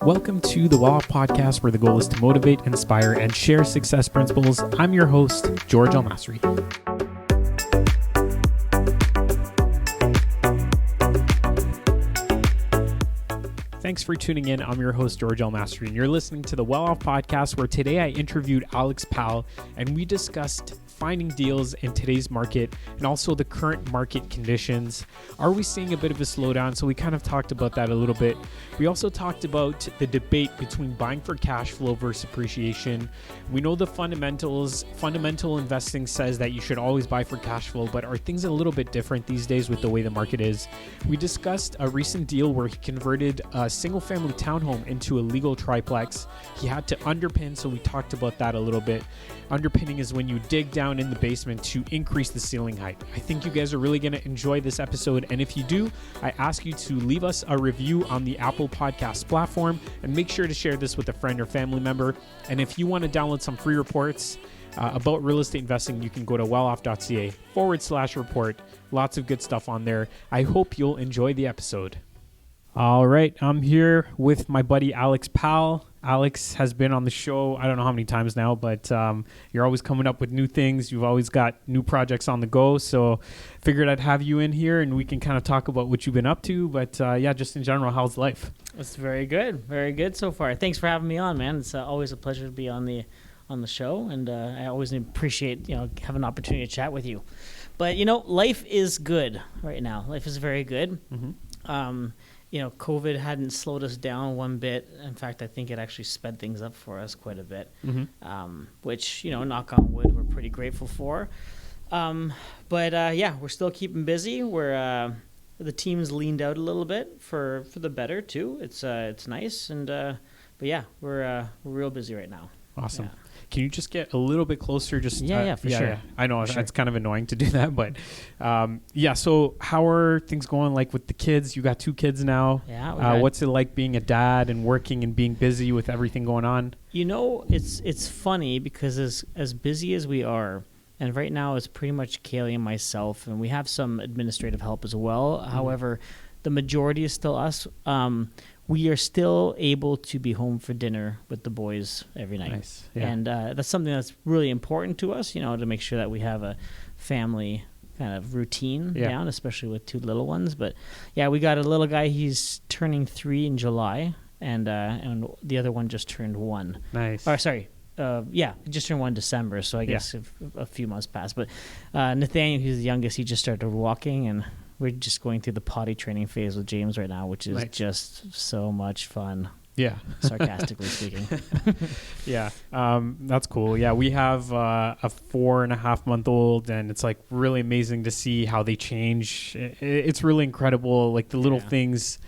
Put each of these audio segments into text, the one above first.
Welcome to the Well Off Podcast, where the goal is to motivate, inspire, and share success principles. I'm your host, George Masri. Thanks for tuning in. I'm your host, George Masri, and you're listening to the Well Off Podcast, where today I interviewed Alex Powell, and we discussed finding deals in today's market and also the current market conditions. Are we seeing a bit of a slowdown? So we kind of talked about that a little bit. We also talked about the debate between buying for cash flow versus appreciation. We know the fundamentals. Fundamental investing says that you should always buy for cash flow, but are things a little bit different these days with the way the market is? We discussed a recent deal where he converted a single-family townhome into a legal triplex. He had to underpin, so we talked about that a little bit. Underpinning is when you dig down in the basement to increase the ceiling height. I think you guys are really going to enjoy this episode, and if you do, I ask you to leave us a review on the Apple Podcast platform, and make sure to share this with a friend or family member. And if you want to download some free reports about real estate investing, you can go to welloff.ca/report. Lots of good stuff on there. I hope you'll enjoy the episode. All right, I'm here with my buddy Alex Powell. Alex has been on the show, I don't know how many times now, but you're always coming up with new things. You've always got new projects on the go. So figured I'd have you in here and we can kind of talk about what you've been up to. But yeah, just in general, how's life? It's very good. Very good so far. Thanks for having me on, man. It's always a pleasure to be on the show. And I always appreciate, having an opportunity to chat with you. But, life is good right now. Life is very good. Mm-hmm. COVID hadn't slowed us down one bit. In fact, I think it actually sped things up for us quite a bit, which, knock on wood, we're pretty grateful for. But we're still keeping busy. The team's leaned out a little bit for the better too. It's nice. And, but yeah, we're real busy right now. Awesome. Yeah. Can you just get a little bit closer? Just for sure. Yeah. I know it's kind of annoying to do that, but so how are things going? Like with the kids, you got 2 kids now. Yeah. What's it like being a dad and working and being busy with everything going on? It's funny because as busy as we are, and right now it's pretty much Kaylee and myself, and we have some administrative help as well. Mm-hmm. However, the majority is still us. We are still able to be home for dinner with the boys every night. Nice. Yeah. And that's something that's really important to us, to make sure that we have a family kind of routine down, especially with 2 little ones. But yeah, we got a little guy, he's turning 3 in July, and the other one just turned 1. Nice. He just turned 1 in December, so I guess a few months passed. But Nathaniel, who's the youngest, he just started walking, and we're just going through the potty training phase with James right now, which is just so much fun. Yeah. Sarcastically speaking. Yeah. That's cool. Yeah. We have a 4.5-month-old, and it's like really amazing to see how they change. It's really incredible. Like the little things,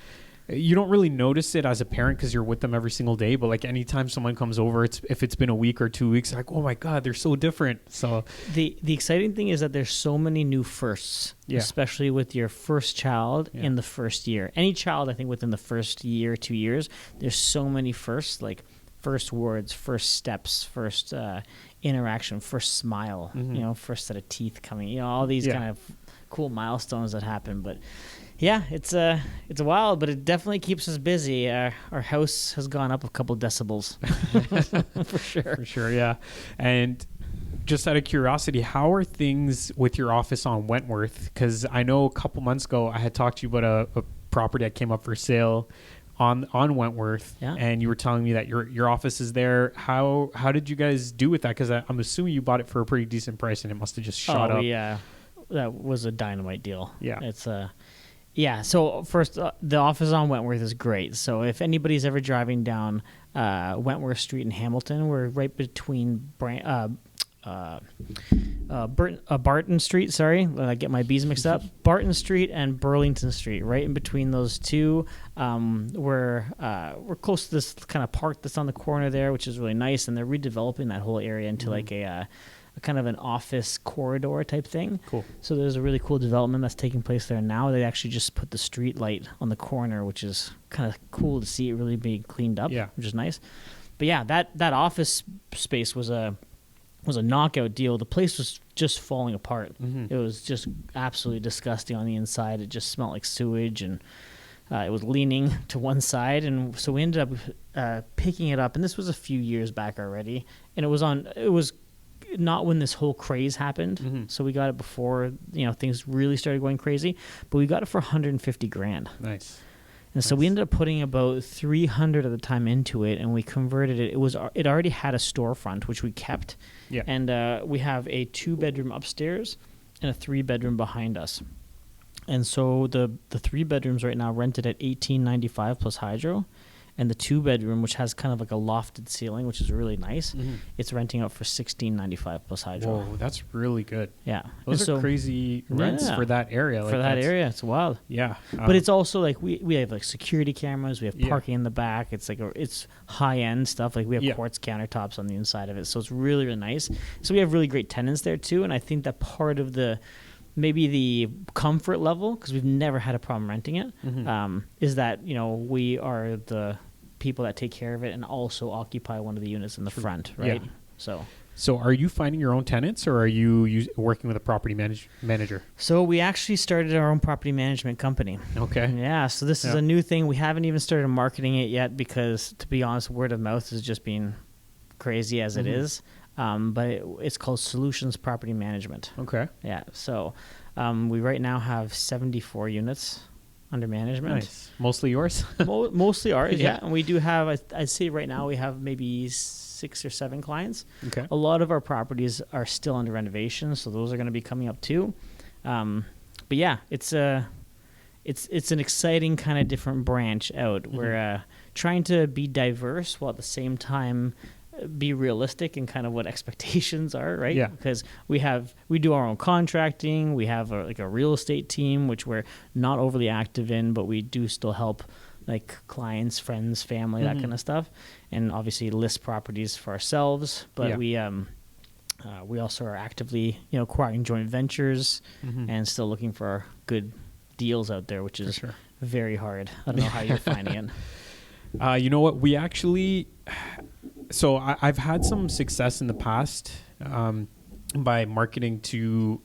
you don't really notice it as a parent because you're with them every single day. But like anytime someone comes over, if it's been a week or 2 weeks, like, oh my God, they're so different. So the exciting thing is that there's so many new firsts, especially with your first child in the first year. Any child, I think, within the first year, 2 years, there's so many firsts, like first words, first steps, first interaction, first smile, first set of teeth coming, all these kind of cool milestones that happen. But yeah, it's wild, but it definitely keeps us busy. Our house has gone up a couple decibels. For sure. For sure, yeah. And just out of curiosity, how are things with your office on Wentworth? Because I know a couple months ago I had talked to you about a property that came up for sale on Wentworth, and you were telling me that your office is there. How did you guys do with that? Because I'm assuming you bought it for a pretty decent price, and it must have just shot up. Yeah, that was a dynamite deal. Yeah, it's so first, the office on Wentworth is great. So if anybody's ever driving down Wentworth Street in Hamilton, we're right between Barton Street. Sorry, I get my B's mixed up. Barton Street and Burlington Street, right in between those two. We're close to this kind of park that's on the corner there, which is really nice. And they're redeveloping that whole area into like a kind of an office corridor type thing. Cool. So there's a really cool development that's taking place there now. They actually just put the street light on the corner, which is kind of cool to see it really being cleaned up, which is nice. But yeah, that office space was a knockout deal. The place was just falling apart. Mm-hmm. It was just absolutely disgusting on the inside. It just smelled like sewage, and It was leaning to one side, and so we ended up picking it up. And this was a few years back already, and it was not when this whole craze happened. So we got it before things really started going crazy. But we got it for $150,000. Nice. And so we ended up putting about 300 at the time into it, and we converted it. It already had a storefront, which we kept. Yeah. And we have a 2-bedroom upstairs and a 3-bedroom behind us. And so the 3 bedrooms right now rented at $18.95 plus hydro, and the 2-bedroom, which has kind of like a lofted ceiling, which is really nice, it's renting out for $16.95 plus hydro. Whoa, that's really good. Yeah, those are crazy rents for that area. For that area, it's wild. Yeah, but it's also like we have like security cameras, we have parking in the back. It's like it's high end stuff. Like we have quartz countertops on the inside of it, so it's really, really nice. So we have really great tenants there too, and I think that part of maybe the comfort level, because we've never had a problem renting it, is that we are the people that take care of it and also occupy one of the units in the front, right? So are you finding your own tenants, or are you working with a property manager? So we actually started our own property management company. Okay. Yeah, so this is a new thing. We haven't even started marketing it yet because, to be honest, word of mouth has just been crazy as it is. But it's called Solutions Property Management. Okay. Yeah, so we right now have 74 units under management. Nice. Mostly yours? Mostly ours, yeah. And we do have, I'd say right now we have maybe 6 or 7 clients. Okay. A lot of our properties are still under renovation, so those are going to be coming up too. But yeah, it's an exciting kind of different branch out. We're trying to be diverse while at the same time be realistic in kind of what expectations are, right? Yeah. Because we do our own contracting. We have a real estate team, which we're not overly active in, but we do still help like clients, friends, family, that kind of stuff, and obviously list properties for ourselves. But we also are actively acquiring joint ventures and still looking for good deals out there, which is very hard. I don't know how you're finding it. You know what? We actually. So I've had some success in the past by marketing to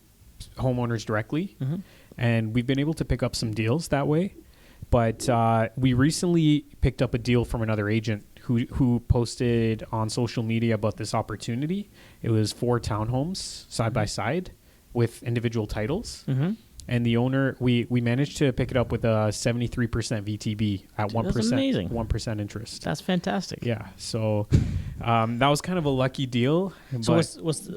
homeowners directly, and we've been able to pick up some deals that way. But we recently picked up a deal from another agent who posted on social media about this opportunity. It was 4 townhomes side by side with individual titles. And the owner, we managed to pick it up with a 73% VTB at 1%. That's amazing. 1% interest. That's fantastic. Yeah. So that was kind of a lucky deal. So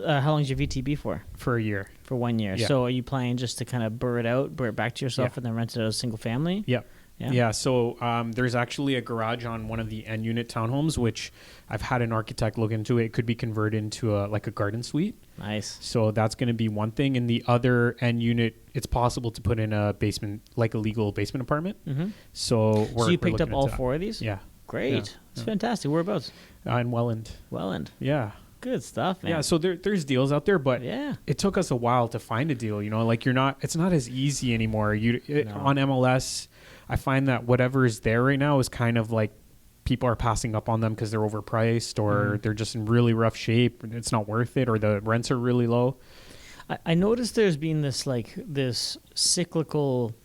how long is your VTB for? For a year. For 1 year. Yeah. So are you planning just to kind of burr it back to yourself and then rent it as a single family? Yep. Yeah. So there's actually a garage on one of the end unit townhomes, which I've had an architect look into. It could be converted into a garden suite. Nice. So that's going to be one thing. In the other end unit, it's possible to put in a basement, like a legal basement apartment. So you picked up all 4 of these? Yeah. Great. That's fantastic. Whereabouts? In Welland. Welland. Yeah. Good stuff, man. Yeah, so there's deals out there, but it took us a while to find a deal. Like it's not as easy anymore. On MLS, I find that whatever is there right now is kind of like people are passing up on them because they're overpriced or they're just in really rough shape. It's not worth it, or the rents are really low. I noticed there's been this cyclical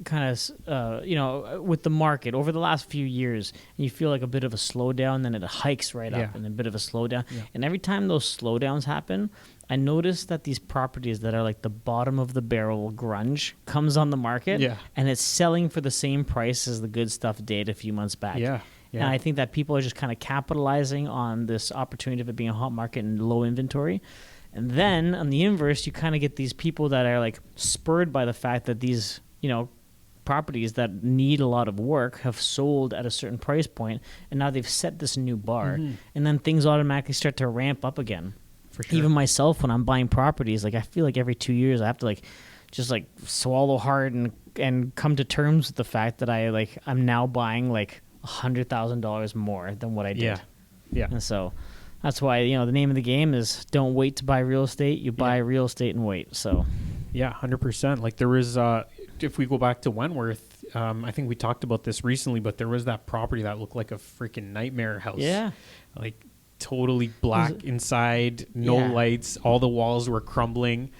kind of, with the market over the last few years, and you feel like a bit of a slowdown, then it hikes right up and a bit of a slowdown. Yeah. And every time those slowdowns happen, I notice that these properties that are like the bottom of the barrel grunge comes on the market and it's selling for the same price as the good stuff did a few months back. Yeah. And I think that people are just kind of capitalizing on this opportunity of it being a hot market and low inventory. And then on the inverse, you kind of get these people that are like spurred by the fact that these, properties that need a lot of work have sold at a certain price point, and now they've set this new bar, and then things automatically start to ramp up again. For sure. Even myself, when I'm buying properties, like I feel like every 2 years I have to just swallow hard and come to terms with the fact that I'm now buying $100,000 more than what I did. Yeah. And so that's why the name of the game is don't wait to buy real estate. You buy real estate and wait. So. Yeah, 100%. Like there was, if we go back to Wentworth, I think we talked about this recently, but there was that property that looked like a freaking nightmare house. Yeah. Like totally black inside, no lights, all the walls were crumbling.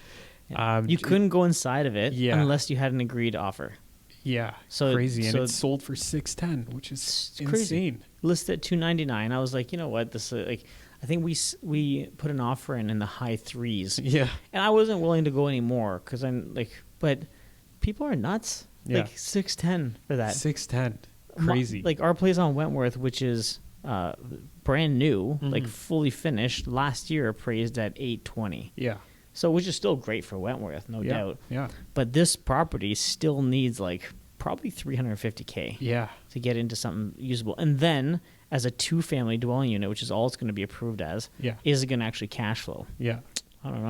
Yeah. You couldn't go inside of it unless you had an agreed offer. Yeah, So crazy. And so it's sold for 610, which is it's crazy. insane. Listed at 299. I was like, you know what? This like, I think we put an offer in the high threes. Yeah. And I wasn't willing to go anymore because I'm like, but people are nuts. Yeah. Like 610 for that. 610. Crazy. Like our place on Wentworth, which is brand new, like fully finished, last year appraised at 820. Yeah. So which is still great for Wentworth, no doubt. Yeah. But this property still needs like probably 350K Yeah. to get into something usable. And then as a 2-family dwelling unit, which is all it's going to be approved as, is it going to actually cash flow? Yeah. I don't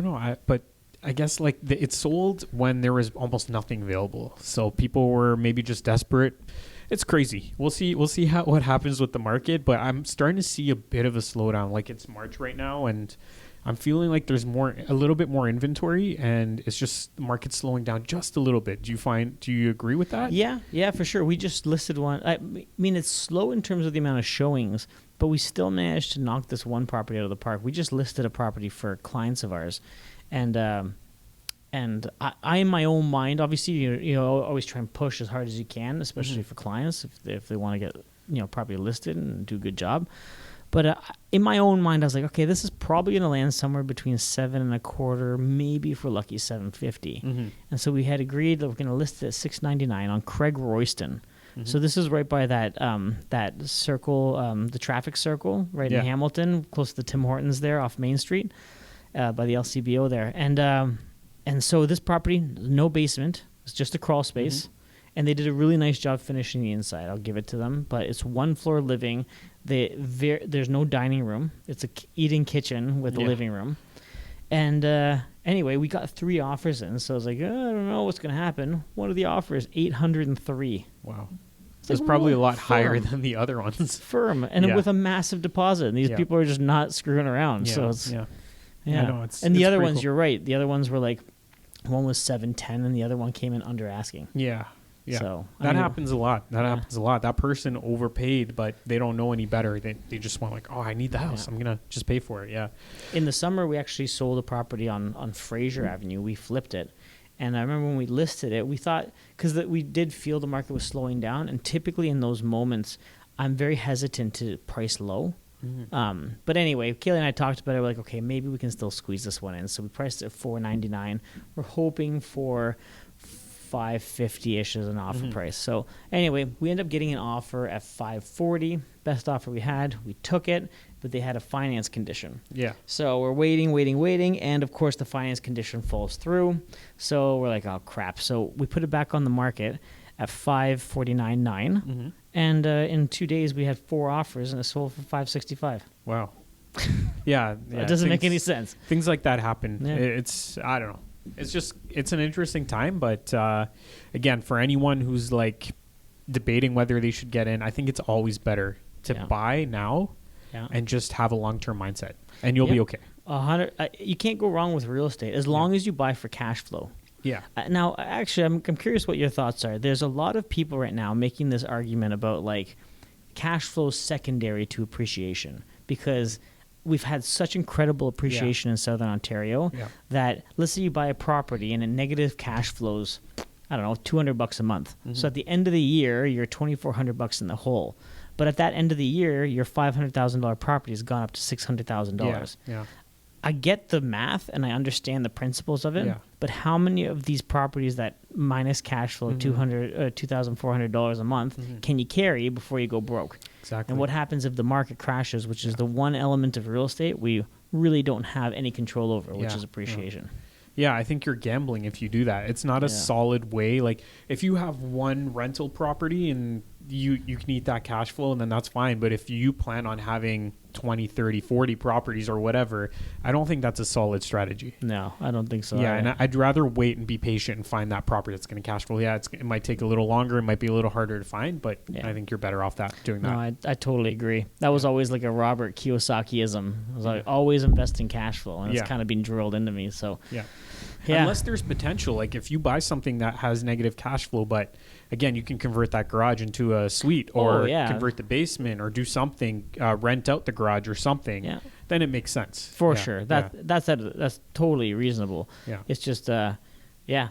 know. But I guess like it sold when there was almost nothing available. So people were maybe just desperate. It's crazy. We'll see what happens with the market, but I'm starting to see a bit of a slowdown. Like it's March right now, and I'm feeling like there's a little bit more inventory, and it's just the market's slowing down just a little bit. Do you agree with that? Yeah, for sure. We just listed one. I mean, it's slow in terms of the amount of showings, but we still managed to knock this one property out of the park. We just listed a property for clients of ours, and I in my own mind, obviously, you know, always try and push as hard as you can, especially for clients if they want to get property listed and do a good job. But in my own mind, I was like, okay, this is probably going to land somewhere between 7.25, maybe if we're lucky, 750. And so we had agreed that we're going to list it at 699 on Craig Royston. So this is right by that that circle, the traffic circle, right in Hamilton, close to the Tim Hortons there off Main Street, by the LCBO there. And so this property, no basement, it's just a crawl space. And they did a really nice job finishing the inside. I'll give it to them. But it's 1-floor living. There's no dining room. It's a eating kitchen with a living room. And anyway, we got 3 offers in. So I was like, I don't know what's going to happen. One of the offers, 803. Wow. It's probably a lot higher than the other ones. Firm. And with a massive deposit. And these people are just not screwing around. Yeah. So it's... Yeah. No, and the other ones, cool. You're right. The other ones were like, one was 710 and the other one came in under asking. Yeah. Yeah. So that happens a lot. Happens a lot. That person overpaid, but they don't know any better. They just want like, oh, I need the house. I'm going to just pay for it. Yeah. In the summer, we actually sold a property on Fraser Avenue. We flipped it. And I remember when we listed it, we thought, because we did feel the market was slowing down. And typically in those moments, I'm very hesitant to price low. But anyway, Kaylee and I talked about it. We're like, okay, maybe we can still squeeze this one in. So we priced it at $499. We're hoping for $550-ish as an offer price. So anyway, we ended up getting an offer at $540. Best offer we had. We took it, but they had a finance condition. Yeah. So we're waiting, and of course the finance condition falls through. So we're like, oh crap. So we put it back on the market at $549.9. And in 2 days, we had 4 offers, and it sold for $565. Wow. Yeah. It doesn't make any sense. Things like that happen. Yeah. I don't know. It's an interesting time, but again, for anyone who's like debating whether they should get in, I think it's always better to buy now and just have a long-term mindset, and you'll be okay. 100. You can't go wrong with real estate as long as you buy for cash flow. Yeah. Now, actually, I'm curious what your thoughts are. There's a lot of people right now making this argument about like cash flow secondary to appreciation because we've had such incredible appreciation in Southern Ontario that let's say you buy a property and it negative cash flows, I don't know, $200 a month. So at the end of the year, you're $2,400 in the hole. But at that end of the year, your $500,000 property has gone up to $600,000. Yeah. I get the math and I understand the principles of it, but how many of these properties that minus cash flow $2,400 a month can you carry before you go broke? Exactly. And what happens if the market crashes, which is the one element of real estate we really don't have any control over, which is appreciation. Yeah, I think you're gambling if you do that. It's not a solid way. Like if you have one rental property and you can eat that cash flow and then that's fine. But if you plan on having 20, 30, 40 properties or whatever, I don't think that's a solid strategy. No, I don't think so. Yeah, and I'd rather wait and be patient and find that property that's going to cash flow. Yeah, it might take a little longer. It might be a little harder to find, but I think you're better off doing that. No, I totally agree. That was always like a Robert Kiyosaki-ism. It was like always invest in cash flow, and it's kind of been drilled into me. So yeah. Unless there's potential, like if you buy something that has negative cash flow, but again, you can convert that garage into a suite or convert the basement or do something, rent out the garage or something, then it makes sense. For sure. That's totally reasonable. Yeah. It's just, Yeah,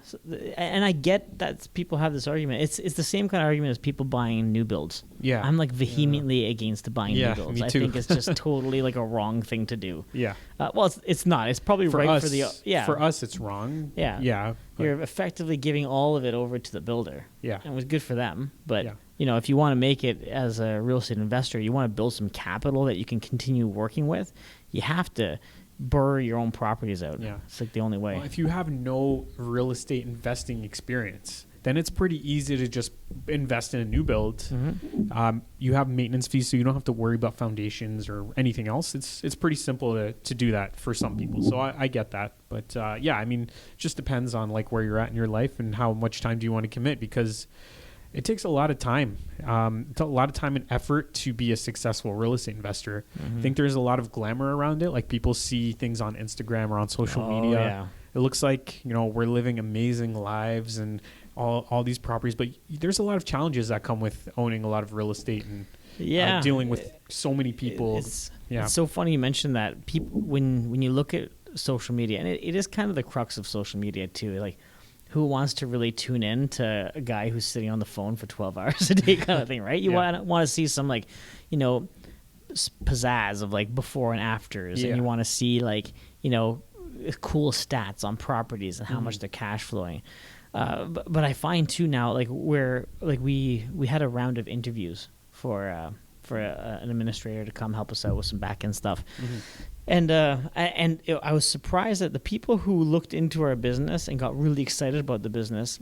and I get that people have this argument. It's the same kind of argument as people buying new builds. Yeah. I'm like vehemently against buying new builds. Me too. I think it's just totally like a wrong thing to do. Yeah. Well, it's not. It's probably For right us, for the For us, it's wrong. Yeah. Yeah. You're effectively giving all of it over to the builder. Yeah. And it was good for them. But, Yeah. If you want to make it as a real estate investor, you want to build some capital that you can continue working with, you have to burr your own properties out. Yeah. It's like the only way. Well, if you have no real estate investing experience, then it's pretty easy to just invest in a new build. Mm-hmm. You have maintenance fees, so you don't have to worry about foundations or anything else. It's pretty simple to do that for some people. So I get that. But yeah, I mean, it just depends on like where you're at in your life and how much time do you want to commit, because it takes a lot of time. It's a lot of time and effort to be a successful real estate investor. Mm-hmm. I think there's a lot of glamour around it. Like people see things on Instagram or on social media. Yeah. It looks like, we're living amazing lives and all these properties, but there's a lot of challenges that come with owning a lot of real estate and dealing with so many people. It's so funny you mentioned that. People, when you look at social media, and it is kind of the crux of social media too, like, who wants to really tune in to a guy who's sitting on the phone for 12 hours a day kind of thing, right? You want to see some like, pizzazz of like before and afters, and you want to see like, cool stats on properties and how much they're cash flowing. But I find too now, like we had a round of interviews for an administrator to come help us out with some back end stuff. And I was surprised that the people who looked into our business and got really excited about the business,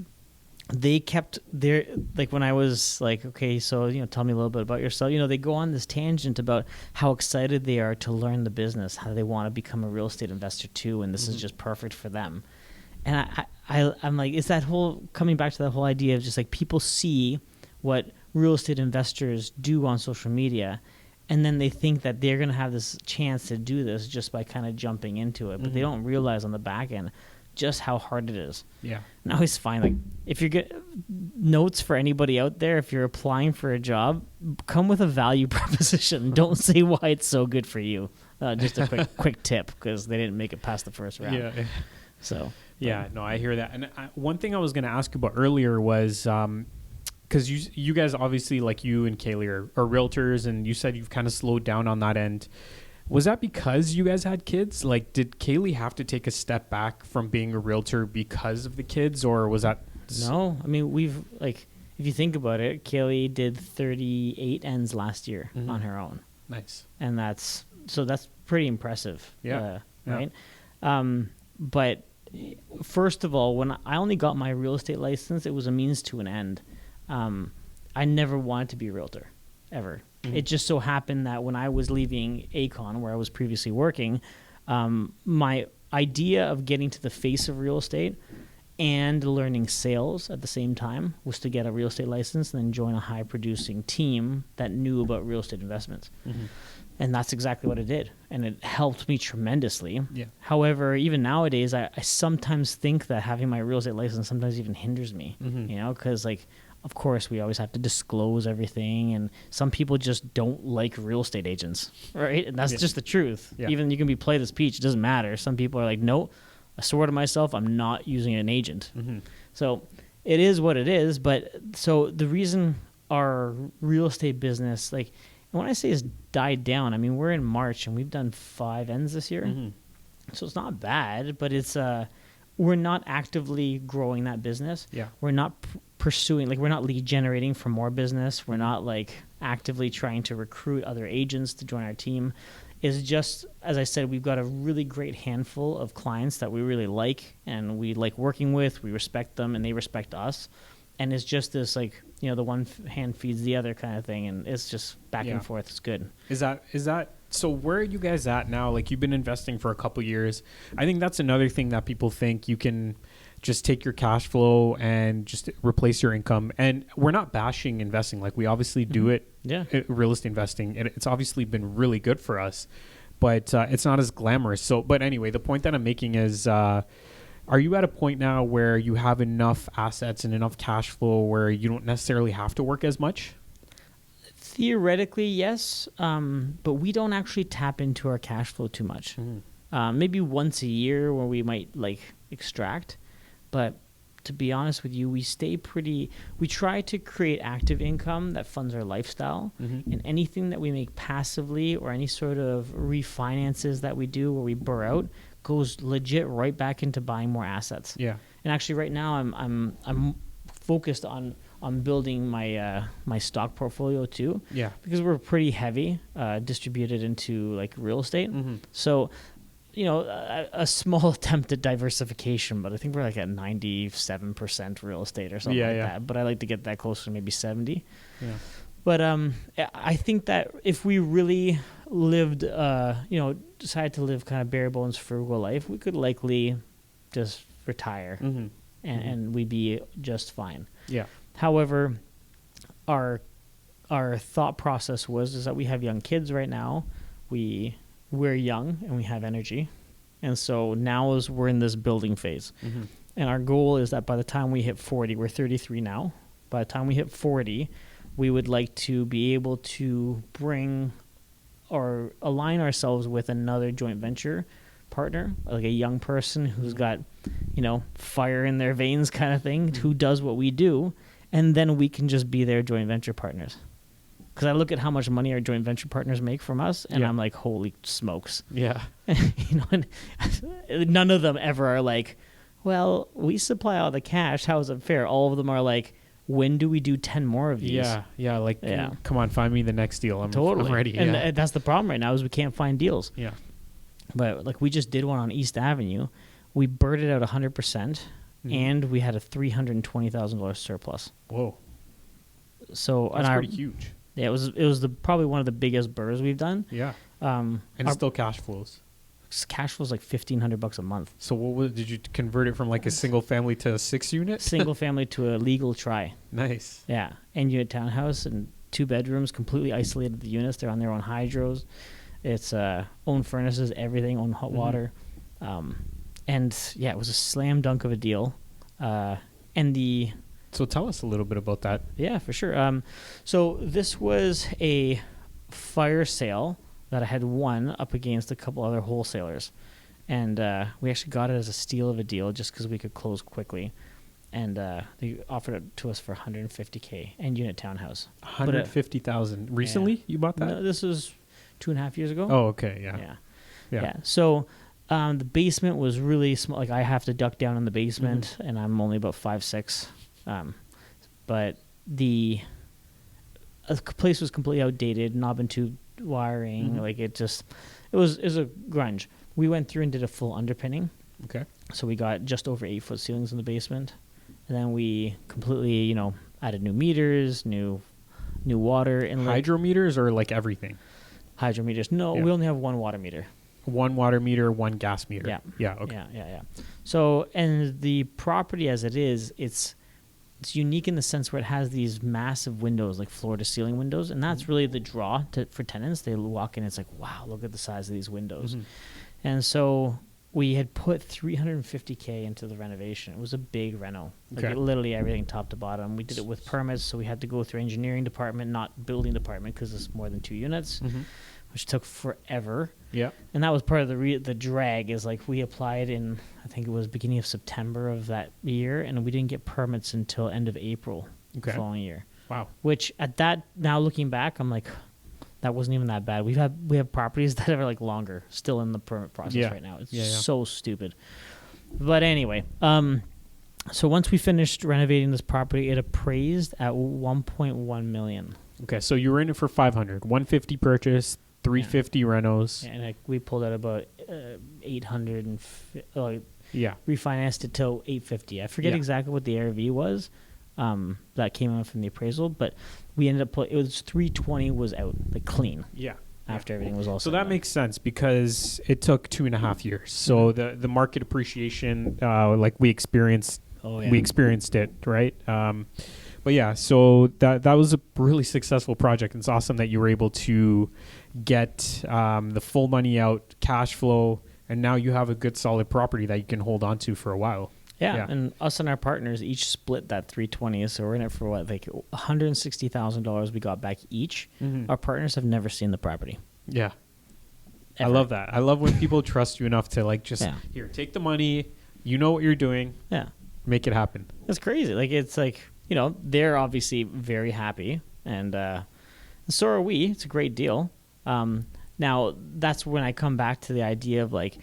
they kept their, like when I was like, okay, so, tell me a little bit about yourself. They go on this tangent about how excited they are to learn the business, how they want to become a real estate investor too, and this is just perfect for them. And I'm like, is that whole, coming back to that whole idea of just like people see what real estate investors do on social media, and then they think that they're going to have this chance to do this just by kind of jumping into it. But they don't realize on the back end just how hard it is. Yeah. And I always find, like, if you're notes for anybody out there, if you're applying for a job, come with a value proposition. Don't say why it's so good for you. Just a quick tip, because they didn't make it past the first round. Yeah. So. Yeah, no, I hear that. And one thing I was going to ask you about earlier was, because you guys obviously, like you and Kaylee are realtors, and you said you've kind of slowed down on that end. Was that because you guys had kids? Like, did Kaylee have to take a step back from being a realtor because of the kids, or was that? No, I mean, we've, like, if you think about it, Kaylee did 38 ends last year on her own. Nice. And that's pretty impressive. Yeah. Right. But first of all, when I only got my real estate license, it was a means to an end. I never wanted to be a realtor, ever. It just so happened that when I was leaving Acon, where I was previously working, my idea of getting to the face of real estate and learning sales at the same time was to get a real estate license and then join a high-producing team that knew about real estate investments. And that's exactly what it did. And it helped me tremendously. Yeah. However, even nowadays, I sometimes think that having my real estate license sometimes even hinders me, because, like, of course, we always have to disclose everything, and some people just don't like real estate agents, right? And that's just the truth. Yeah. Even you can be play this speech, it doesn't matter. Some people are like, no, I swear to myself, I'm not using an agent. So it is what it is. But so the reason our real estate business, like, and when I say it's died down, I mean, we're in March and we've done 5 ends this year. So it's not bad, but it's we're not actively growing that business. Yeah. We're not pursuing, like, we're not lead generating for more business. We're not, like, actively trying to recruit other agents to join our team. It's just, as I said, we've got a really great handful of clients that we really like and we like working with. We respect them and they respect us. And it's just this, like, the one hand feeds the other kind of thing. And it's just back and forth. It's good. Is that so? Where are you guys at now? Like, you've been investing for a couple years. I think that's another thing that people think you can just take your cash flow and just replace your income. And we're not bashing investing. Like, we obviously do it. Yeah. Real estate investing. And it's obviously been really good for us, but it's not as glamorous. So, but anyway, the point that I'm making is, are you at a point now where you have enough assets and enough cash flow where you don't necessarily have to work as much? Theoretically, yes, but we don't actually tap into our cash flow too much. Maybe once a year where we might, like, extract, but to be honest with you, we try to create active income that funds our lifestyle. And anything that we make passively or any sort of refinances that we do where we burr out goes legit right back into buying more assets. Yeah. And actually right now I'm focused on building my stock portfolio too. Yeah. Because we're pretty heavy distributed into like real estate. So, a small attempt at diversification, but I think we're like at 97% real estate or something like that. But I like to get that closer to maybe 70. Yeah. But I think that if we really lived, decided to live kind of bare bones frugal life, we could likely just retire and we'd be just fine. Yeah. However, our thought process is that we have young kids right now. We're young and we have energy. And so now we're in this building phase. And our goal is that by the time we hit 40, we're 33 now. By the time we hit 40, we would like to be able to bring or align ourselves with another joint venture partner, like a young person who's got, fire in their veins kind of thing, who does what we do. And then we can just be their joint venture partners. Because I look at how much money our joint venture partners make from us, and I'm like, holy smokes. Yeah. And none of them ever are like, well, we supply all the cash. How is it fair? All of them are like, when do we do 10 more of these? Yeah. Come on, find me the next deal. I'm ready. And that's the problem right now is we can't find deals. Yeah. But like we just did one on East Avenue. We birded out 100%, and we had a $320,000 surplus. Whoa. So that's pretty huge. Yeah, it was probably one of the biggest burrs we've done. Yeah. And it still cash flows. Cash flows like $1,500 a month. So did you convert it from like a single family to a 6 unit? Single family to a legal tri. Nice. Yeah, and unit townhouse and 2 bedrooms, completely isolated the units. They're on their own hydros. It's own furnaces, everything, own hot water. And yeah, it was a slam dunk of a deal. So tell us a little bit about that. Yeah, for sure. So this was a fire sale that I had won up against a couple other wholesalers. And we actually got it as a steal of a deal just because we could close quickly. And they offered it to us for $150K and unit townhouse. $150,000. Recently you bought that? No, this was 2.5 years ago. Oh, okay. Yeah. So the basement was really small. Like I have to duck down in the basement, and I'm only about 5'6". But the place was completely outdated, knob and tube wiring. Like it was a grunge. We went through and did a full underpinning. Okay. So we got just over 8-foot ceilings in the basement, and then we completely, added new meters, new water inlet. Hydro meters or like everything? Hydro meters. No, we only have one water meter. One water meter, one gas meter. Yeah. Yeah. Okay. Yeah. So, and the property as it is, it's unique in the sense where it has these massive windows, like floor to ceiling windows, and that's really the draw for tenants. They walk in, it's like, wow, look at the size of these windows. And so we had put $350K into the renovation. It was a big reno, like literally everything top to bottom. We did it with permits, so we had to go through engineering department, not building department, because it's more than 2 units, which took forever. Yeah. And that was part of the drag is like we applied in, I think it was beginning of September of that year, and we didn't get permits until end of April the following year. Wow. Which at that, now looking back, I'm like, that wasn't even that bad. We have properties that are like longer, still in the permit process right now. It's so stupid. But anyway, so once we finished renovating this property, it appraised at $1.1 million. Okay, so you were in it for $500, $150 purchase, $350 renos. And we pulled out about $800 and refinanced it till $850. I forget exactly what the ARV was. That came out from the appraisal, but we ended up it was $320 was out, like clean. Yeah. After everything was all so that makes sense because it took 2.5 years. So the market appreciation, like we experienced, we experienced it, right? But yeah, so that was a really successful project. It's awesome that you were able to get the full money out, cash flow, and now you have a good solid property that you can hold on to for a while. Yeah, and us and our partners each split that $320. So we're in it for what, like $160,000 we got back each. Our partners have never seen the property. Yeah. Ever. I love that. I love when people trust you enough to like just here, take the money. You know what you're doing. Yeah. make it happen. It's crazy. Like, it's like, they're obviously very happy, and so are we. It's a great deal. Now, that's when I come back to the idea of, like,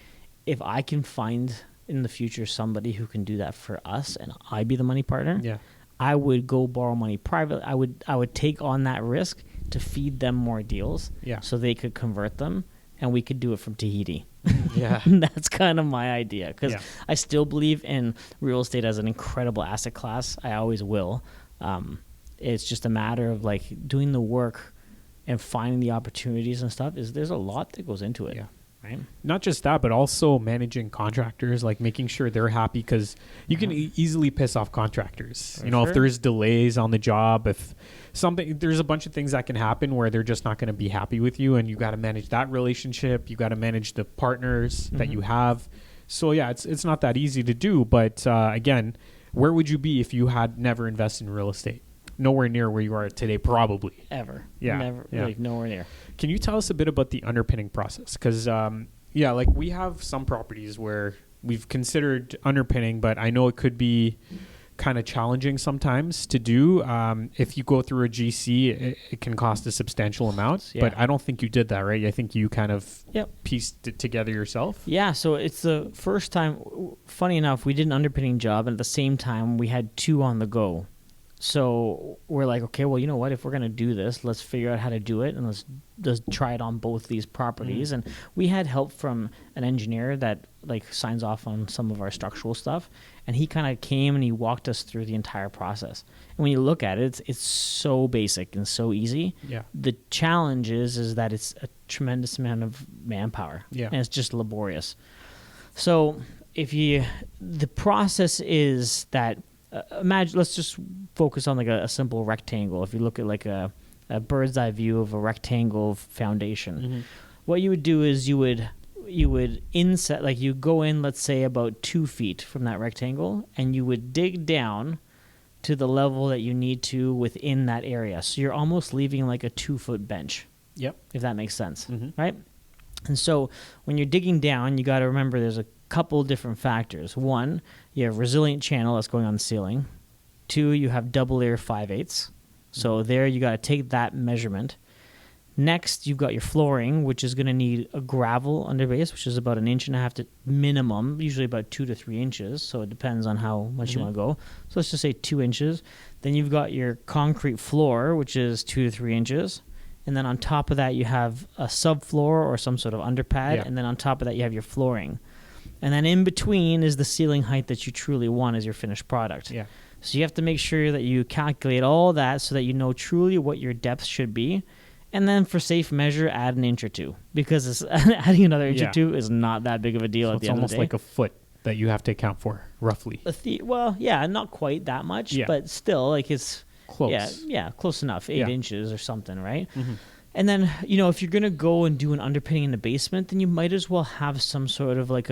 if I can find in the future somebody who can do that for us and I be the money partner, I would go borrow money privately. I would take on that risk to feed them more deals so they could convert them, and we could do it from Tahiti. Yeah. That's kind of my idea, because I still believe in real estate as an incredible asset class. I always will. It's just a matter of, like, doing the work and finding the opportunities and stuff. There's a lot that goes into it. Right? Not just that, but also managing contractors, like making sure they're happy, because you can easily piss off contractors. For if there's delays on the job, if there's a bunch of things that can happen where they're just not going to be happy with you, and you got to manage that relationship. You got to manage the partners that you have. So yeah, it's not that easy to do. But again, where would you be if you had never invested in real estate? Nowhere near where you are today, probably. Ever. Yeah. Never. Yeah. Like, nowhere near. Can you tell us a bit about the underpinning process? Because, like, we have some properties where we've considered underpinning, but I know it could be kind of challenging sometimes to do. If you go through a GC, it can cost a substantial amount. But I don't think you did that, right? I think you kind of pieced it together yourself. Yeah, so it's the first time. Funny enough, we did an underpinning job, and at the same time, we had two on the go. So we're like, okay, well, you know what? If we're going to do this, let's figure out how to do it, and let's try it on both these properties. And we had help from an engineer that, like, signs off on some of our structural stuff, and he kind of came and he walked us through the entire process. And when you look at it, it's so basic and so easy. Yeah. The challenge is that it's a tremendous amount of manpower. Yeah. And it's just laborious. So the process is that, imagine, let's just focus on, like, a simple rectangle. If you look at, like, a bird's eye view of a rectangle foundation, what you would do is you would inset, like, you go in, let's say, about 2 feet from that rectangle, and you would dig down to the level that you need to within that area. So you're almost leaving, like, a 2-foot bench. Yep. If that makes sense, right? And so when you're digging down, you got to remember there's a couple different factors. One, you have resilient channel that's going on the ceiling. 2, you have double layer 5/8. So there you got to take that measurement. Next, you've got your flooring, which is going to need a gravel underbase, which is about 1.5 inches to minimum, usually about 2 to 3 inches. So it depends on how much you want to go. So let's just say 2 inches. Then you've got your concrete floor, which is 2 to 3 inches. And then on top of that, you have a subfloor or some sort of underpad. Yeah. And then on top of that, you have your flooring. And then in between is the ceiling height that you truly want as your finished product. Yeah. So you have to make sure that you calculate all that so that you know truly what your depth should be. And then for safe measure, add 1 inch or 2. Because adding another inch or 2 is not that big of a deal at the end of the day. It's almost like a foot that you have to account for, roughly. Well, yeah, not quite that much. But still, like, it's... Close. Yeah, close enough. 8 inches or something, right? And then, if you're going to go and do an underpinning in the basement, then you might as well have some sort of, like,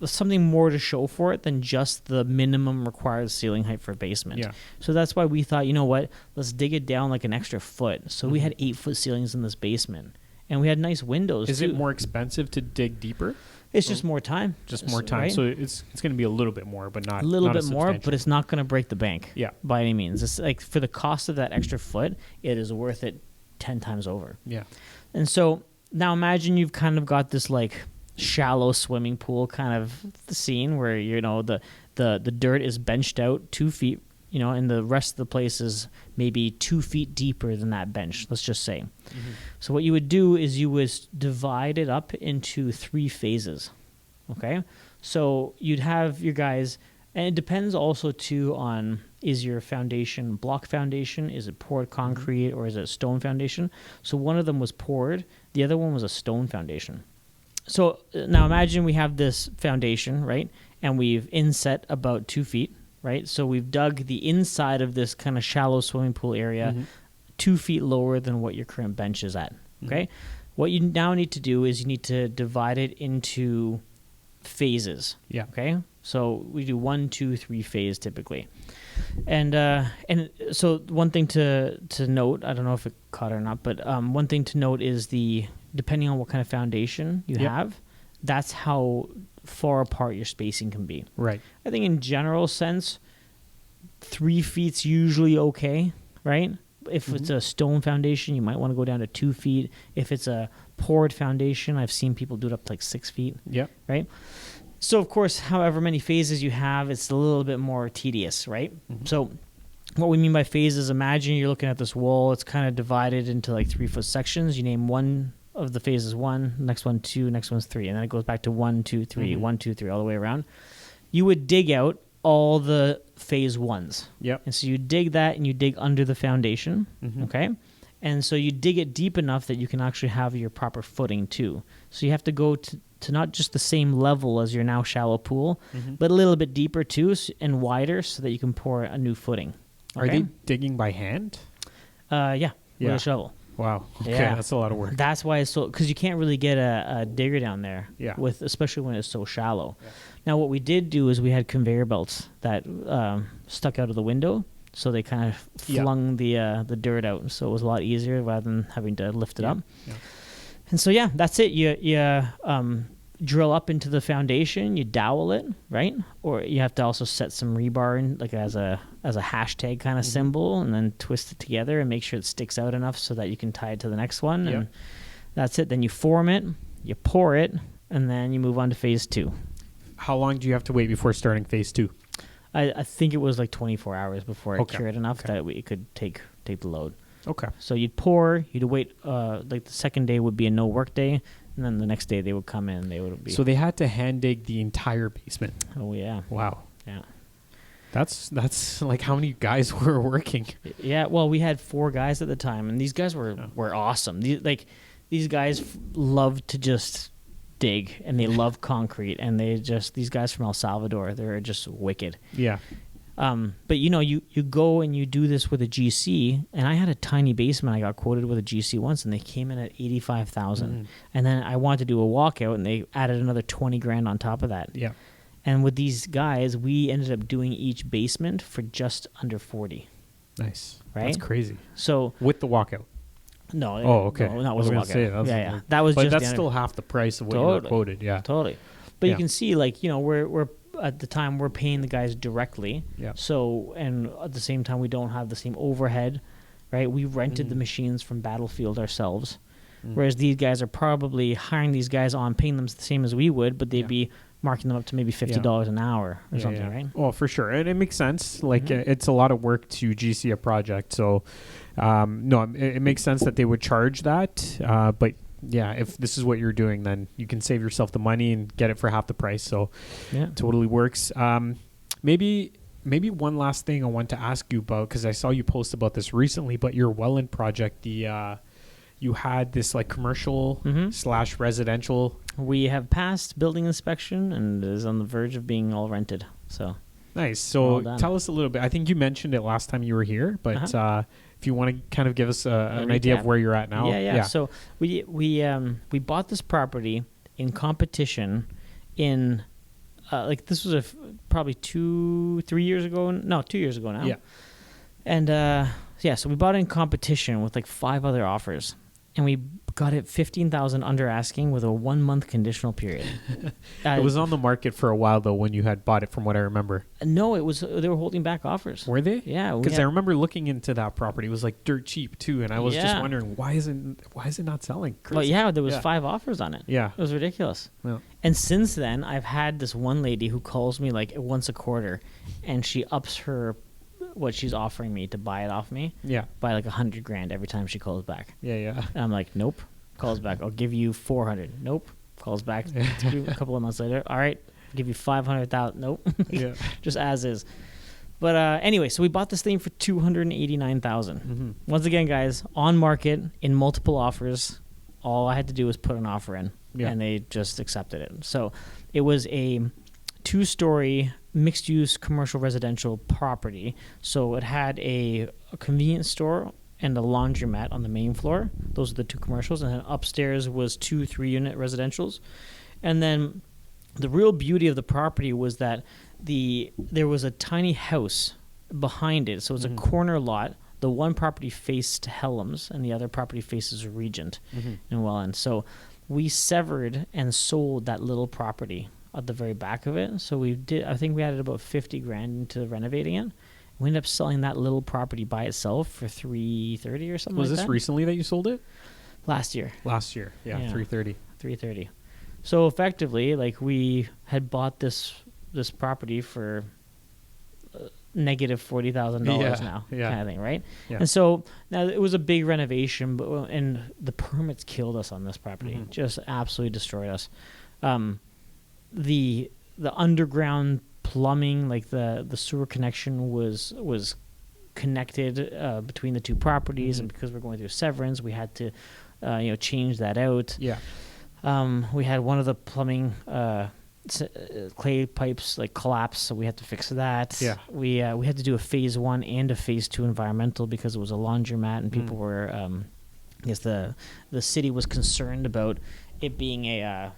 something more to show for it than just the minimum required ceiling height for a basement. Yeah. So that's why we thought, you know what, let's dig it down like an extra foot. So we had 8-foot ceilings in this basement, and we had nice windows. Is too. it more expensive to dig deeper? It's just more time. Just more time. Right? So it's going to be a little bit more, but not a little not bit more, but it's not going to break the bank. Yeah. By any means. It's like, for the cost of that extra foot, it is worth it 10 times over. Yeah. And so now imagine you've kind of got this, like, shallow swimming pool kind of scene where, the dirt is benched out 2 feet, and the rest of the place is maybe 2 feet deeper than that bench, let's just say. So what you would do is you would divide it up into 3 phases. Okay? So you'd have your guys, and it depends also too on, is your foundation block foundation? Is it poured concrete or is it a stone foundation? So one of them was poured, the other one was a stone foundation. So now imagine we have this foundation, right? And we've inset about 2 feet, right? So we've dug the inside of this kind of shallow swimming pool area 2 feet lower than what your current bench is at, okay? What you now need to do is you need to divide it into phases. Yeah. Okay. So we do 1, 2, 3 phase typically, and so one thing to note, I don't know if it caught it or not, but one thing to note is depending on what kind of foundation you have, that's how far apart your spacing can be. Right. I think in general sense, 3 feet's usually okay, right? If it's a stone foundation, you might want to go down to 2 feet. If it's a poured foundation, I've seen people do it up to like 6 feet. Yep. Right? So, of course, however many phases you have, it's a little bit more tedious, right? So what we mean by phases, imagine you're looking at this wall. It's kind of divided into like 3-foot sections. You name one of the phases 1, next one 2, next one's 3. And then it goes back to 1, 2, 3, 1, 2, 3, all the way around. You would dig out all the phase 1s. Yep. And so you dig that and you dig under the foundation, okay? And so you dig it deep enough that you can actually have your proper footing too. So you have to go to not just the same level as your now shallow pool, but a little bit deeper too and wider so that you can pour a new footing. Okay? Are they digging by hand? Yeah, with a shovel. Wow. Okay, Yeah. that's a lot of work. That's why it's so, because you can't really get a digger down there, Yeah. especially when it's so shallow. Yeah. Now, what we did do is we had conveyor belts that stuck out of the window, so they kind of flung the dirt out, so it was a lot easier rather than having to lift it up. Yeah. And so, yeah, that's it. You drill up into the foundation, you dowel it, right? Or you have to also set some rebar in, like as a hashtag kind of symbol, and then twist it together and make sure it sticks out enough so that you can tie it to the next one. And that's it. Then you form it, you pour it, and then you move on to phase 2. How long do you have to wait before starting phase 2? I think it was like 24 hours before it cured enough that it could take the load. Okay. So you'd pour, you'd wait, like the second day would be a no work day, and then the next day they would come in. They would be. So they had to hand dig the entire basement. Oh yeah. Wow. Yeah. That's like how many guys were working? Yeah. Well, we had 4 guys at the time, and these guys were awesome. These guys love to just dig, and they love concrete, and these guys from El Salvador, they're just wicked. Yeah. But you go and you do this with a GC, and I had a tiny basement. I got quoted with a GC once, and they came in at $85,000. And then I wanted to do a walkout, and they added another $20,000 on top of that. Yeah. And with these guys, we ended up doing each basement for just under $40,000. Nice. Right? That's crazy. So with the walkout. No. Oh, okay. No, not with the walkout. Yeah. That was but just. That's still half the price of what you were quoted. Yeah. Totally. But you can see, like, we're at the time we're paying the guys directly. Yeah. So, and at the same time we don't have the same overhead, right? We rented the machines from Battlefield ourselves, whereas these guys are probably hiring these guys on, paying them the same as we would, but they'd be marking them up to maybe $50 an hour or something, right? Oh, for sure, and it makes sense. Like it's a lot of work to GC a project, so no, it makes sense that they would charge that, but. Yeah, if this is what you're doing, then you can save yourself the money and get it for half the price. So, it totally works. Maybe one last thing I want to ask you about, because I saw you post about this recently. But your Welland project, you had this like commercial / residential. We have passed building inspection and it is on the verge of being all rented. So nice. So tell us a little bit. I think you mentioned it last time you were here, but. If you want to kind of give us an idea of where you're at now. Yeah. So we bought this property in competition in like this was probably 2 years ago. No, 2 years ago now. Yeah. And so we bought it in competition with like 5 other offers, and we got it $15,000 under asking with a 1-month conditional period. It was on the market for a while though when you had bought it, from what I remember. No, it was they were holding back offers. Were they? Yeah, because I remember looking into that property. It was like dirt cheap too, and I was just wondering why is it not selling? Crazy. Well, there was 5 offers on it. Yeah, it was ridiculous. Yeah. And since then, I've had this one lady who calls me like once a quarter, and she ups what she's offering me to buy it off me. Yeah. By like $100,000 every time she calls back. Yeah. And I'm like, nope. Calls back. I'll give you $400,000. Nope. Calls back a couple of months later. All right. I'll give you $500,000. Nope. Yeah. Just as is. But anyway, so we bought this thing for $289,000. Once again, guys, on market in multiple offers. All I had to do was put an offer in, and they just accepted it. So it was a 2-story mixed-use commercial residential property. So it had a convenience store and a laundromat on the main floor. Those are the 2 commercials. And then upstairs was 2 3-unit residentials. And then the real beauty of the property was that there was a tiny house behind it. So it's a corner lot. The one property faced Helms, and the other property faces Regent in Welland. So we severed and sold that little property at the very back of it. So I think we added about 50 grand into renovating it. We ended up selling that little property by itself for $330 or something. Was like this that. recently that you sold it? Last year? Yeah. $330. So effectively, like, we had bought this property for negative $40,000 now, kind of thing, right? Yeah. And so now it was a big renovation, and the permits killed us on this property, just absolutely destroyed us. The underground plumbing, like the sewer connection was connected between the two properties, and because we're going through severance, we had to change that out. Yeah. We had one of the plumbing clay pipes like collapse, so we had to fix that. Yeah. We had to do a phase 1 and a phase 2 environmental because it was a laundromat, and people were I guess the city was concerned about it being a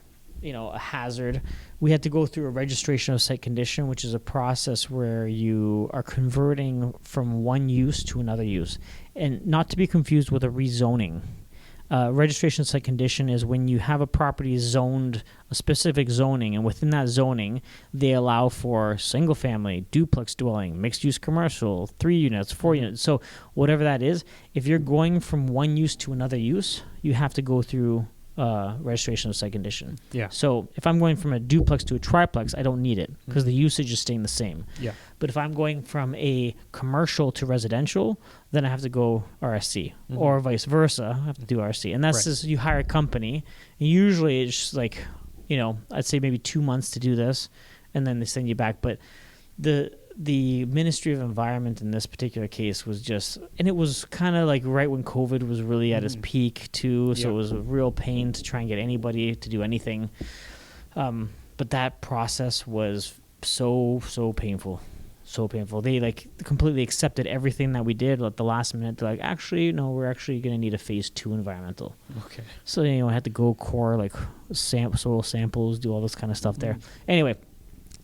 hazard. We had to go through a registration of site condition, which is a process where you are converting from one use to another use, and not to be confused with a rezoning. Registration site condition is when you have a property zoned a specific zoning, and within that zoning, they allow for single family, duplex dwelling, mixed use commercial, 3 units, 4 units. So whatever that is, if you're going from one use to another use, you have to go through registration of site condition. Yeah. So if I'm going from a duplex to a triplex, I don't need it because the usage is staying the same. Yeah. But if I'm going from a commercial to residential, then I have to go RSC, or vice versa. I have to do RSC. And that's just, you hire a company. And usually it's just like, I'd say maybe 2 months to do this, and then they send you back. But the Ministry of Environment in this particular case was just, and it was kind of like right when COVID was really at its peak too. So it was a real pain to try and get anybody to do anything. But that process was so painful. So painful. They like completely accepted everything that we did at the last minute. They're like, actually, no, we're actually going to need a phase 2 environmental. Okay. So, I had to go core, like soil samples, do all this kind of stuff there. Anyway,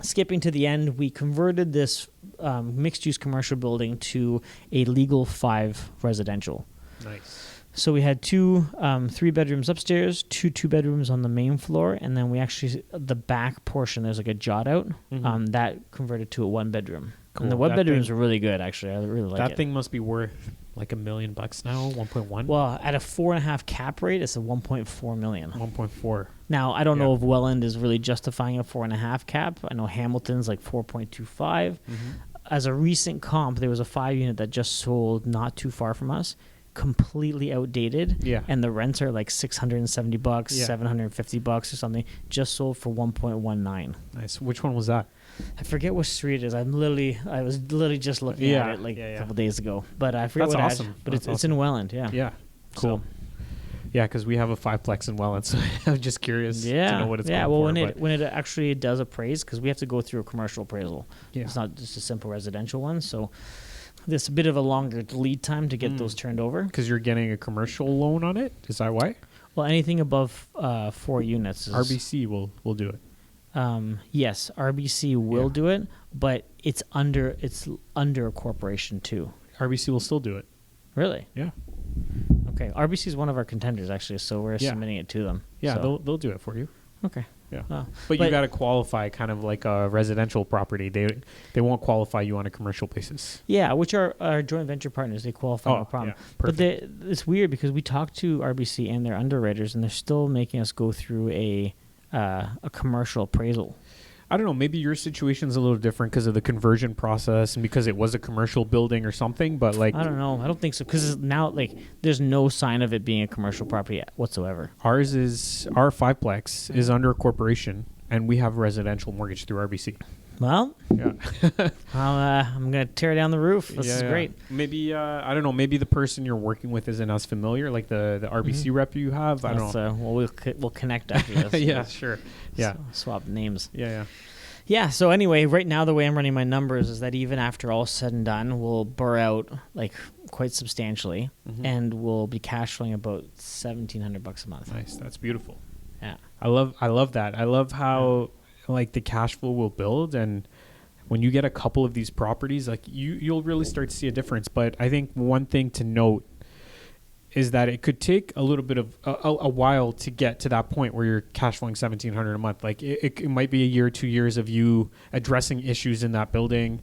skipping to the end, we converted this mixed-use commercial building to a legal 5 residential. Nice. So we had 2 3-bedrooms upstairs, 2 bedrooms on the main floor, and then we actually, the back portion, there's like a jot out, that converted to a 1-bedroom. Cool. And the 1-bedrooms are really good, actually. I really like it. That thing must be worth like $1 million now, 1.1. Well, at a 4.5 cap rate, it's a 1.4 million. 1.4. Now, I don't know if Welland is really justifying a 4.5 cap. I know Hamilton's like 4.25. As a recent comp, there was a 5 unit that just sold not too far from us, completely outdated. Yeah. And the rents are like $670, $750 or something. Just sold for 1.19. Nice. Which one was that? I forget what street it is. I was literally just looking at it like a couple days ago, but I forget That's what awesome. But it's in Welland. Yeah. Yeah. Cool. So, yeah, because we have a 5-plex in Welland, so I'm just curious to know what it's going well, for. when it actually does appraise, because we have to go through a commercial appraisal. Yeah. It's not just a simple residential one, so there's a bit of a longer lead time to get those turned over. Because you're getting a commercial loan on it? Is that why? Well, anything above 4 units. RBC will do it. Yes, RBC will do it, but it's under a corporation too. RBC will still do it. Really? Yeah. Okay. RBC is one of our contenders, actually, so we're submitting it to them. Yeah, so. they'll do it for you. Okay. Yeah. But you got to qualify kind of like a residential property. They won't qualify you on a commercial basis. Yeah, which are our joint venture partners. They qualify, no problem. Yeah, but it's weird because we talked to RBC and their underwriters, and they're still making us go through a commercial appraisal. I don't know. Maybe your situation's a little different because of the conversion process and because it was a commercial building or something. But like, I don't know. I don't think so because now there's no sign of it being a commercial property whatsoever. Our 5-plex is under a corporation, and we have a residential mortgage through RBC. Well, yeah, I'm gonna tear down the roof. This is great. Maybe I don't know. Maybe the person you're working with isn't as familiar, like the RBC rep you have. I don't know. Well, we'll connect after this. Yeah, sure. Yeah, swap names. Yeah. So anyway, right now the way I'm running my numbers is that even after all said and done, we'll burr out like quite substantially, and we'll be cash flowing about $1,700 a month. Nice. That's beautiful. Yeah. I love that. I love how like the cash flow will build, and when you get a couple of these properties, like you'll really start to see a difference. But I think one thing to note is that it could take a little bit of a while to get to that point where you're cash flowing $1,700 a month. Like it might be a year, 2 years of you addressing issues in that building,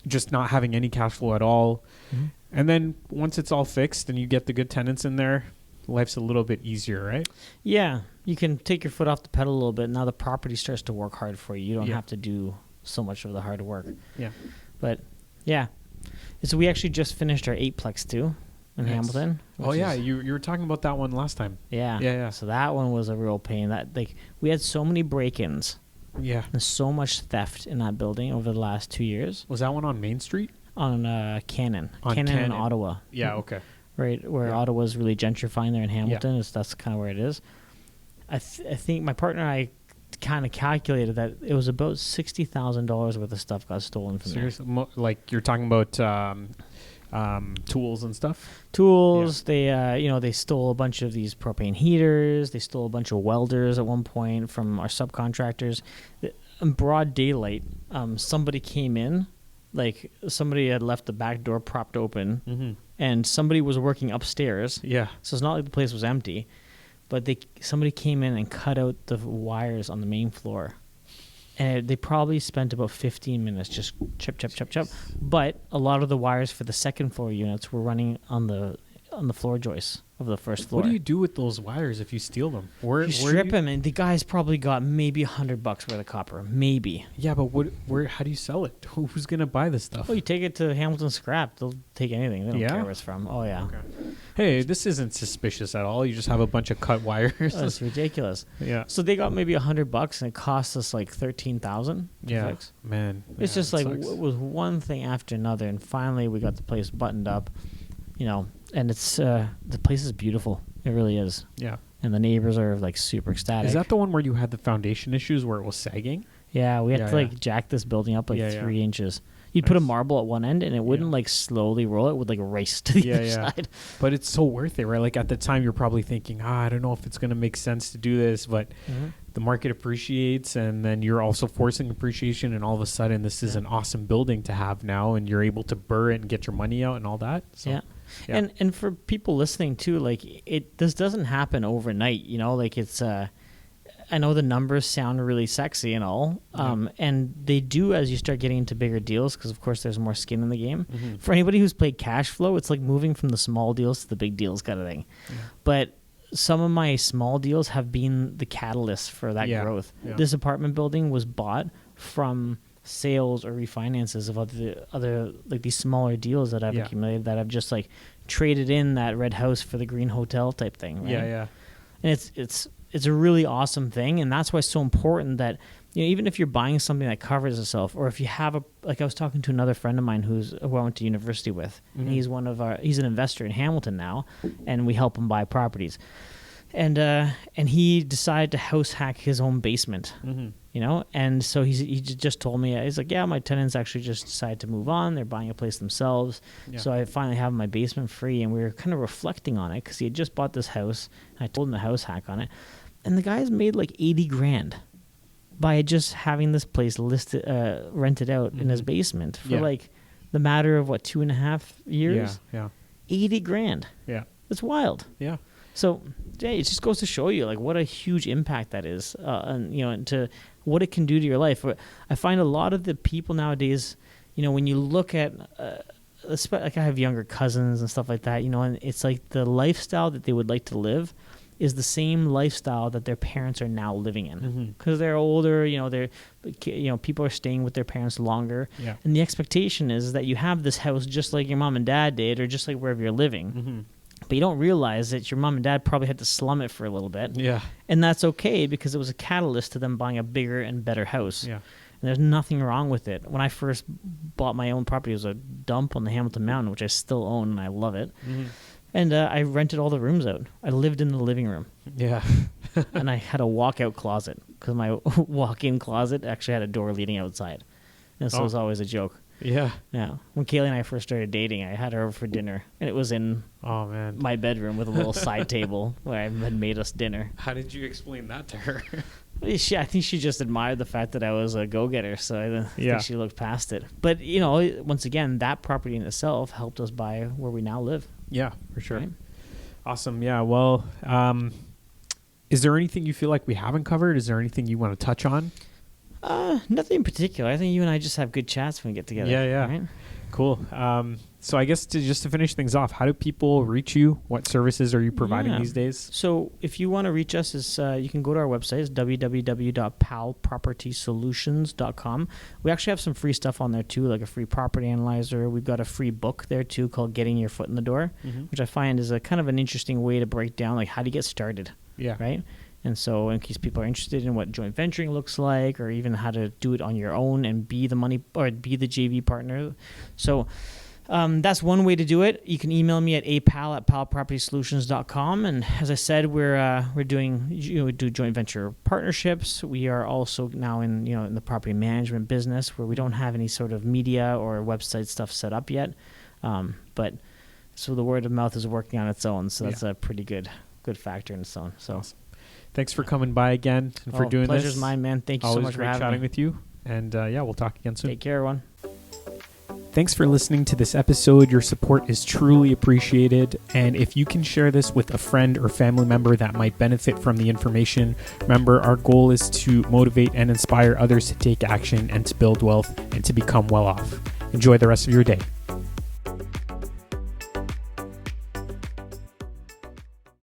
just not having any cash flow at all. Mm-hmm. And then once it's all fixed and you get the good tenants in there, life's a little bit easier, right? Yeah, you can take your foot off the pedal a little bit. Now the property starts to work hard for you. You don't have to do so much of the hard work. Yeah. But yeah. So we actually just finished our 8plex too in Hamilton. Oh yeah, you were talking about that one last time. Yeah. So that one was a real pain. That we had so many break-ins. Yeah. And so much theft in that building over the last 2 years. Was that one on Main Street? On Cannon. Cannon in Ottawa. Yeah, okay. Right, where Ottawa's really gentrifying there in Hamilton. Yeah. That's kind of where it is. I think my partner and I kind of calculated that it was about $60,000 worth of stuff got stolen from there. Like you're talking about tools and stuff? Tools. Yeah. They stole a bunch of these propane heaters. They stole a bunch of welders at one point from our subcontractors. In broad daylight, somebody came in, like somebody had left the back door propped open, and somebody was working upstairs. Yeah. So it's not like the place was empty, but somebody came in and cut out the wires on the main floor. And they probably spent about 15 minutes just chip. But a lot of the wires for the second floor units were running on the floor joists of the first floor. What do you do with those wires if you steal them? You strip them, and the guy's probably got maybe $100 worth of copper, maybe. Yeah, but how do you sell it? Who's gonna buy this stuff? Oh, you take it to Hamilton Scrap. They'll take anything. They don't care where it's from. Oh yeah. Okay. Hey, this isn't suspicious at all. You just have a bunch of cut wires. That's ridiculous. Yeah. So they got maybe $100, and it cost us like $13,000. Yeah. Fix. Man. It's just like it was one thing after another, and finally we got the place buttoned up. And it's the place is beautiful. It really is. Yeah. And the neighbors are like super ecstatic. Is that the one where you had the foundation issues where it was sagging? Yeah, we had to jack this building up 3 inches. You'd put a marble at one end, and it wouldn't like slowly roll. It would like race to the other side. But it's so worth it, right? Like at the time, you're probably thinking, I don't know if it's going to make sense to do this, but the market appreciates, and then you're also forcing appreciation, and all of a sudden, this is an awesome building to have now, and you're able to burr it and get your money out and all that. So, yeah. And for people listening too, like this doesn't happen overnight, like it's I know the numbers sound really sexy and all, and they do as you start getting into bigger deals, because of course there's more skin in the game. For anybody who's played Cashflow, it's like moving from the small deals to the big deals kind of thing. But some of my small deals have been the catalyst for that growth. This apartment building was bought from sales or refinances of other like these smaller deals that I've accumulated, that I've just like traded in that red house for the green hotel type thing, right? And it's a really awesome thing, and that's why it's so important that even if you're buying something that covers itself, or if you have I was talking to another friend of mine who I went to university with, and he's an investor in Hamilton now, and we help him buy properties, and he decided to house hack his own basement. And so he just told me, he's like, my tenants actually just decided to move on. They're buying a place themselves. So I finally have my basement free, and we were kind of reflecting on it because he had just bought this house. And I told him the house hack on it, and the guy's made like $80,000 by just having this place rented out in his basement for like the matter of 2.5 years. $80,000. Yeah, that's wild. Yeah. So it just goes to show you like what a huge impact that is, and to what it can do to your life. I find a lot of the people nowadays, when you look at, like I have younger cousins and stuff like that, and it's like the lifestyle that they would like to live is the same lifestyle that their parents are now living in, because they're older. People are staying with their parents longer, and the expectation is that you have this house just like your mom and dad did, or just like wherever you're living. But you don't realize that your mom and dad probably had to slum it for a little bit. Yeah. And that's okay, because it was a catalyst to them buying a bigger and better house. Yeah. And there's nothing wrong with it. When I first bought my own property, it was a dump on the Hamilton Mountain, which I still own, and I love it. And I rented all the rooms out. I lived in the living room. Yeah. And I had a walkout closet, because my walk-in closet actually had a door leading outside. And so it was always a joke. Yeah. Yeah. When Kaylee and I first started dating, I had her over for dinner, and it was in my bedroom with a little side table where I had made us dinner. How did you explain that to her? I think she just admired the fact that I was a go-getter, so I think she looked past it. But, once again, that property in itself helped us buy where we now live. Yeah, for sure. Right? Awesome. Yeah. Well, is there anything you feel like we haven't covered? Is there anything you want to touch on? Nothing in particular. I think you and I just have good chats when we get together. Yeah. Right? Cool. So I guess to finish things off, how do people reach you? What services are you providing these days? So if you want to reach us, you can go to our website. It's www.palpropertysolutions.com. We actually have some free stuff on there too, like a free property analyzer. We've got a free book there too called Getting Your Foot in the Door, which I find is a kind of an interesting way to break down like how to get started. Yeah. Right. And so in case people are interested in what joint venturing looks like, or even how to do it on your own and be the money or be the JV partner. So that's one way to do it. You can email me at apal@palpropertysolutions.com. And as I said, we're doing, we do joint venture partnerships. We are also now in the property management business where we don't have any sort of media or website stuff set up yet. But so the word of mouth is working on its own. So that's a pretty good factor in its own. So awesome. Thanks for coming by again and for doing pleasure's this. mine, man. Thank you so much for having me. Always great chatting with you. And we'll talk again soon. Take care, everyone. Thanks for listening to this episode. Your support is truly appreciated. And if you can share this with a friend or family member that might benefit from the information, remember our goal is to motivate and inspire others to take action and to build wealth and to become well off. Enjoy the rest of your day.